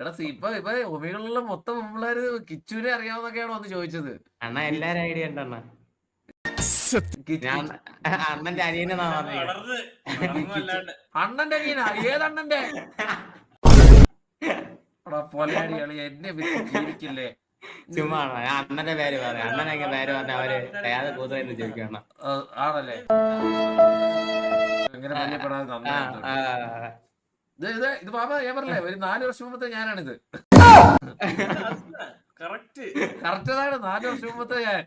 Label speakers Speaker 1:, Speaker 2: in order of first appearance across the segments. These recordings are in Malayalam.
Speaker 1: എടാ ഇപ്പൊ ഒമികളിലുള്ള മൊത്തം പിള്ളേര് കിച്ചുവിനെ അറിയാവുന്നൊക്കെയാണോ വന്ന് ചോദിച്ചത്?
Speaker 2: അണ്ണ എല്ലാരും ഐഡിയ ഉണ്ട് അണ്ണ. ഞാൻ അണ്ണന്റെ അനിയനെന്നാ പറഞ്ഞത്.
Speaker 1: അണ്ണന്റെ അനിയനാ? ഏതണ്ണന്റെ? പൊലയാടികളി എന്നെ വിറ്റ് ജീവിക്കില്ലേ?
Speaker 2: ചുമ്മാ അണ്ണന്റെ പേര് പറയാം. അണ്ണനൊക്കെ പേര് പറഞ്ഞ അവര് ഏത് കൂത്തുകാരെന്ന് ചോദിക്കണം.
Speaker 1: ആണല്ലേ? എങ്ങനെ പരിചയപ്പെടാതെ ഇത് ബാബ ഞാൻ പറഞ്ഞേ, ഒരു 4 വർഷം മുമ്പത്തെ ഞാനാണിത്. കറക്റ്റ് അതാണ്, 4 വർഷം മുമ്പത്തെ ഞാൻ.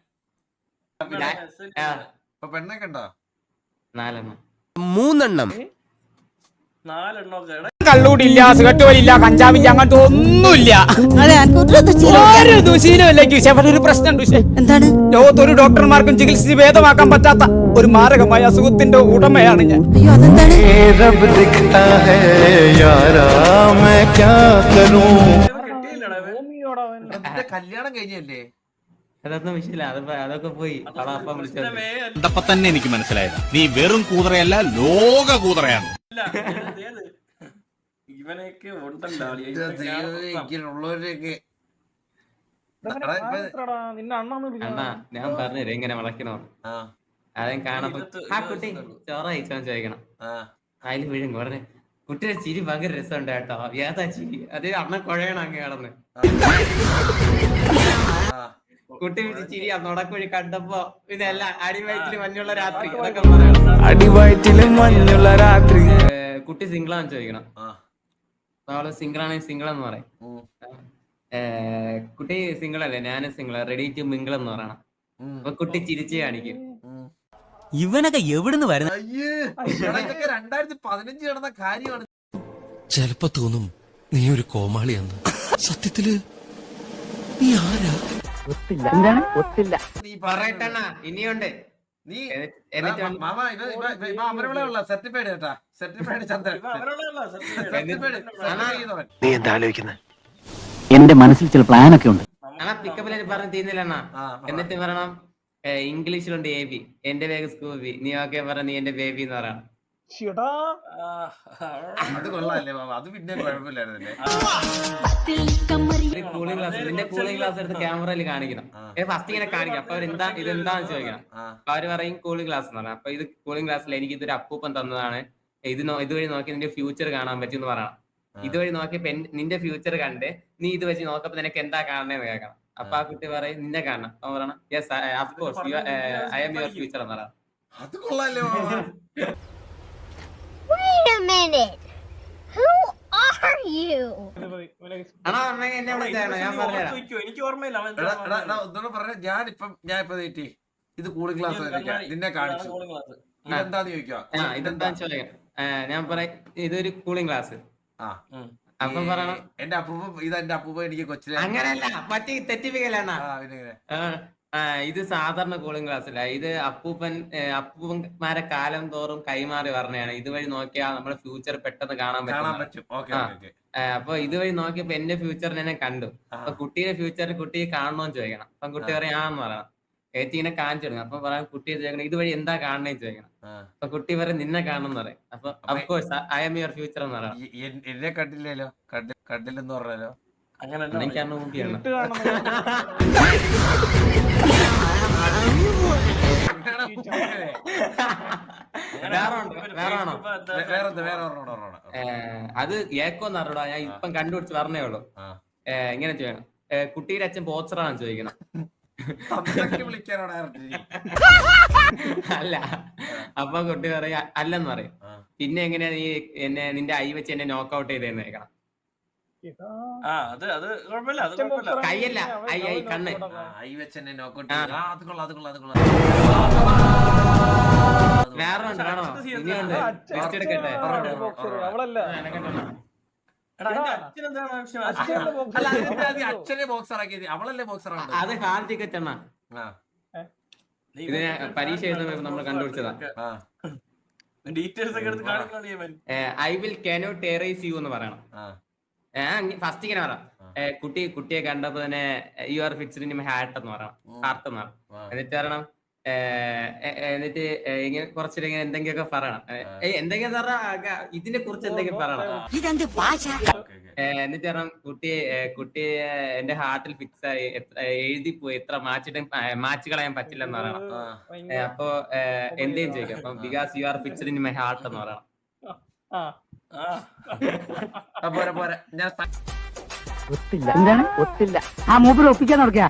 Speaker 1: ഇപ്പൊ പെണ്ണൊക്കെ ഉണ്ടോ?
Speaker 2: 4
Speaker 3: കള്ളൂടില്ല, സിഗരറ്റ് വലില്ല, കഞ്ചാവില്ല, അങ്ങനത്തെ ഒന്നുമില്ല. ഒരു ദുശീലമില്ല. ഒരു പ്രശ്നമുണ്ട്. എന്താണ്? ലോകത്തൊരു ഡോക്ടർമാർക്കും ചികിത്സിച്ച് ഭേദമാക്കാൻ പറ്റാത്ത ഒരു മാരകമായ അസുഖത്തിന്റെ ഉടമയാണ് ഞാൻ.
Speaker 1: കല്യാണം കഴിഞ്ഞല്ലേ?
Speaker 2: അതൊന്നും വിഷയമില്ല. അതൊക്കെ പോയി.
Speaker 4: കണ്ടപ്പോ തന്നെ എനിക്ക് മനസ്സിലായത് നീ വെറും കൂതറയല്ല, ലോക കൂതറയാണ്.
Speaker 1: ഇവനൊക്കെ ഉള്ളവരൊക്കെ
Speaker 2: അണ്ണാ ഞാൻ പറഞ്ഞുതരാം എങ്ങനെ വളയ്ക്കണോ. അതെയും കാണപ്പോ ആ കുട്ടി ചോറ കഴിച്ചോന്ന് ചോദിക്കണം. അതിൽ വീഴും ഉടനെ കുട്ടിയുടെ ചിരി ഭയങ്കര രസമുണ്ട് കേട്ടോ. ഏതാ ചിരി? അത് അണ്ണൻ കുഴയണം അങ്ങ് കിടന്ന്. കുട്ടി ചിരി നുടക്കുഴി കണ്ടപ്പോ ഇതെല്ലാം അടിവയറ്റില് മഞ്ഞുള്ള രാത്രി ഇതൊക്കെ പറയണം.
Speaker 3: അടിവയറ്റില് മഞ്ഞുള്ള രാത്രി.
Speaker 2: കുട്ടി സിംഗിളാന്ന് ചോദിക്കണം. നമ്മള് സിംഗിളാണെങ്കിൽ സിംഗിൾ എന്ന് പറയും. കുട്ടി സിംഗിൾ അല്ലേ? ഞാനും സിംഗിൾ, റെഡി ടു മിംഗിൾ എന്ന് പറയണം. അപ്പൊ കുട്ടി ചിരിച്ച് കാണിക്കും.
Speaker 5: ഇവനൊക്കെ എവിടുന്ന് വരുന്ന?
Speaker 1: 2015 നടന്ന കാര്യമാണ്.
Speaker 6: ചെലപ്പോ തോന്നും നീ ഒരു കോമാളിയാന്ന്. സത്യത്തില് നീ ആരാ?
Speaker 2: നീ പറയട്ടണ്ണ ഇനിയുണ്ട്.
Speaker 1: നീ അമരവിളയുള്ള സർട്ടിഫൈഡ് കേട്ടാ, സർട്ടിഫൈഡ് ചന്ദ്രൻ.
Speaker 6: നീ എന്താ ആലോചിക്കുന്നത്?
Speaker 5: എന്റെ മനസ്സിൽ ചില പ്ലാനൊക്കെ ഉണ്ട്.
Speaker 2: അണ്ണാ പിക്കപ്പിൽ പറഞ്ഞ് തീരുന്നില്ല അണ്ണാ. എന്നിട്ട് പറയണം ഇംഗ്ലീഷിലുണ്ട് എ ബി, എന്റെ വേഗം സ്കൂബി, നീ ഓക്കെ പറ നീ എന്റെ ബേബി എന്ന് പറയണം.
Speaker 1: അത് കൊള്ളാല്ലേ ബാബ? അത് പിന്നെ കുഴപ്പമില്ലായിരുന്നല്ലേ?
Speaker 2: കൂളിംഗ് ഗ്ലാസ്, നിന്റെ കൂളിംഗ് ഗ്ലാസ് എടുത്ത് ക്യാമറയിൽ കാണിക്കണം. ഫസ്റ്റ് ഇങ്ങനെ കാണിക്കണം. അപ്പൊ അവരെന്താ ഇതെന്താന്ന് ചോദിക്കണം. അപ്പൊ അവര് പറയും കൂളിംഗ് ഗ്ലാസ് എന്ന് പറയാം. അപ്പൊ ഇത് കൂളിംഗ് ഗ്ലാസ്സിൽ എനിക്ക് ഇതൊരു അപ്പൂപ്പൻ തന്നതാണ്, ഇതുവഴി നോക്കി നിന്റെ ഫ്യൂച്ചർ കാണാൻ പറ്റും എന്ന് പറയണം. ഇതുവഴി നോക്കിയപ്പോ നിന്റെ ഫ്യൂച്ചർ കണ്ട് നീ ഇത് വെച്ച് നോക്കപ്പോ നിനക്ക് എന്താ കാണണേന്ന് കേൾക്കണം. അപ്പൊ ആ കുട്ടി പറയും നിന്നെ കാണണം. അപ്പൊ പറയണം yes of course I am your future എന്ന് പറയാം.
Speaker 1: അത് കൊള്ളാല്ലേ ബാബ?
Speaker 7: Wait a minute. Who are you?
Speaker 2: അണ്ണാ എന്നെ വിളിച്ചാണോ? ഞാൻ പറഞ്ഞുതരാം.
Speaker 1: ഞാനിപ്പോ ഇത് കൂളിംഗ് ക്ലാസ് നിന്നെ കാണിച്ചു, ഇതെന്താന്ന് ചോദിക്കാം.
Speaker 2: ഇതെന്താന്ന് ചോദിക്കാം. ഞാൻ പറയാം ഇതൊരു കൂളിംഗ് ഗ്ലാസ്. അപ്പൊ പറയണം
Speaker 1: എന്റെ അപ്പൂപ്പ, ഇതെന്റെ അപ്പൂപ്പ എനിക്ക് കൊച്ചിലെ.
Speaker 2: അങ്ങനെയല്ല, മറ്റേ തെറ്റിപ്പിക്കലാണ്. ഇത് സാധാരണ കൂളിംഗ് ഗ്ലാസ് അല്ല. ഇത് അപ്പൂപ്പന്മാരെ കാലം തോറും കൈമാറി പറഞ്ഞതാണ്. ഇതുവഴി നോക്കിയാൽ നമ്മുടെ ഫ്യൂച്ചർ പെട്ടെന്ന് കാണാൻ പറ്റും. അപ്പൊ ഇതുവഴി നോക്കിയപ്പോ എന്റെ ഫ്യൂച്ചറിനെ എന്നെ കണ്ടു. അപ്പൊ കുട്ടിയുടെ ഫ്യൂച്ചറിൽ കുട്ടിയെ കാണണോന്ന് ചോദിക്കണം. അപ്പൊ കുട്ടി പറയാം ആന്ന് പറയണം. ഏച്ചി ഇങ്ങനെ കാണിച്ചു കൊടുക്കണം. അപ്പൊ പറയാം കുട്ടിയെ ചോദിക്കണം ഇതുവഴി എന്താ കാണണേന്ന് ചോദിക്കണം. അപ്പൊ കുട്ടി പറയും നിന്നെ കാണണം എന്ന് പറയും. അപ്പൊ of course I am your future എന്ന് പറയാം.
Speaker 1: എന്നെ കണ്ടില്ലല്ലോ, കണ്ടില്ലെന്ന് പറഞ്ഞാലോ?
Speaker 2: അങ്ങനെ എനിക്കാണ് കുട്ടിയാണ്. അത് ഏക്കോന്ന് അറിയടാ, ഞാൻ ഇപ്പം കണ്ടുപിടിച്ച് പറഞ്ഞേ ഉള്ളൂ. ഇങ്ങനെ ചെയ്യണം. കുട്ടിയുടെ അച്ഛൻ ബോക്സറാണെന്ന് ചോദിക്കണം. അല്ല, അപ്പൊ കുട്ടി പറയാ അല്ലെന്ന് പറയും. പിന്നെ എങ്ങനെയാ നീ നിന്റെ ഐ വെച്ച് എന്നെ നോക്കൗട്ട് ചെയ്തേന്ന് കേൾക്കണം. കൈയല്ല, ഐ കണ്ണ്. വേറെ വേണോ? ഇനിയുണ്ട്. ലിസ്റ്റ് എടുക്കട്ടെ.
Speaker 1: അച്ഛനെ ബോക്സർ ആക്കിയത് അവളല്ലേ? ബോക്സറാണ്
Speaker 2: അത് ഹാൾ ടിക്കറ്റ് അണ്ണാ. ഇതിനെ പരീക്ഷ എഴുതുന്ന നമ്മൾ കണ്ടുപിടിച്ചതാ. ഐ വിൽ കാനോട്ട് ടെറൈസ് യു എന്ന് പറയണം. ഫസ്റ്റ് ഇങ്ങനെ പറയാം. കുട്ടിയെ കണ്ടപ്പോ തന്നെ you are fixed in my heart എന്ന് പറയണം. ഹാർട്ട് എന്ന് പറയണം. എന്നിട്ട് പറയണം എന്നിട്ട് ഇങ്ങനെ കുറച്ചിങ്ങനെ എന്തെങ്കിലുമൊക്കെ പറയണം. എന്തെങ്കിലും പറഞ്ഞാ ഇതിനെ കുറിച്ച് എന്തെങ്കിലും പറയണം. എന്നിട്ട് പറഞ്ഞു കുട്ടി എന്റെ ഹാർട്ടിൽ ഫിക്സ് ആയി, എഴുതിപ്പോയി, എത്ര മാച്ച് കളയാൻ പറ്റില്ലെന്ന് പറയണം. അപ്പൊ എന്തേലും ചോദിക്കും. അപ്പൊ because you are fixed in my heart എന്ന് പറയണം.
Speaker 1: പോരെ പോരെ ഞാൻ
Speaker 5: ഒത്തില്ല. എന്താണ് ഒത്തില്ല? ആ മൂപ്പർ ഒപ്പിക്കാൻ നടക്കുക.